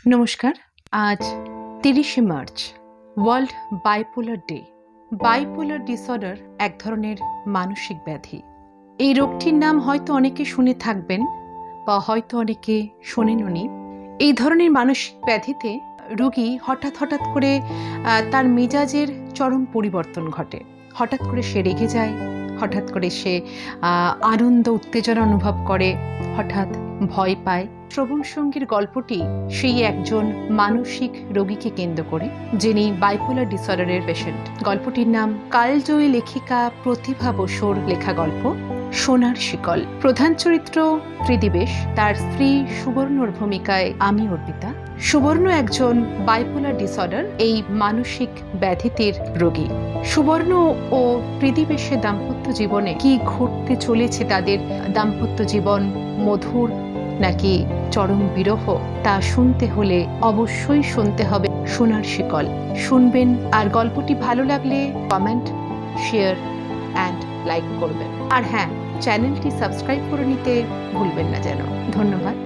নমস্কার। আজ ৩০শে March, world bipolar day. Bipolar disorder এক ধরনের মানসিক ব্যাধি। এই রোগটির নাম হয়তো অনেকে শুনে থাকবেন বা হয়তো অনেকে শোনেনওনি। এই ধরনের মানসিক ব্যাধিতে রোগী হঠাৎ করে তার মেজাজের চরম পরিবর্তন ঘটে। হঠাৎ করে সে রেগে যায়, হঠাৎ করে সে আনন্দ উত্তেজনা অনুভব করে, হঠাৎ ভয় পায়। শ্রবণ সঙ্গীর গল্পটি সেই একজন মানসিক রোগীকে কেন্দ্র করে, যিনি বাইপোলার ডিসঅর্ডারের পেশেন্ট। গল্পটির নাম কালজয়ী লেখিকা প্রতিভা বসুর লেখা গল্প সোনার শিকল। প্রধান চরিত্র ত্রিদিবেশ, তার স্ত্রী সুবর্ণর ভূমিকায় আমি অর্পিতা। সুবর্ণ একজন বাইপোলার ডিসঅর্ডার, এই মানসিক ব্যাধিটির রোগী। সুবর্ণ ও ত্রিদিবেশের দাম্পত্য জীবনে কি ঘটতে চলেছে, তাদের দাম্পত্য জীবন মধুর নাকি চরম বিরহ, তা শুনতে হলে অবশ্যই শুনতে হবে সোনার শিকল। শুনবেন, আর গল্পটি ভালো লাগলে কমেন্ট, শেয়ার অ্যান্ড লাইক করবেন। আর হ্যাঁ, চ্যানেলটি সাবস্ক্রাইব করে নিতে ভুলবেন না যেন। ধন্যবাদ।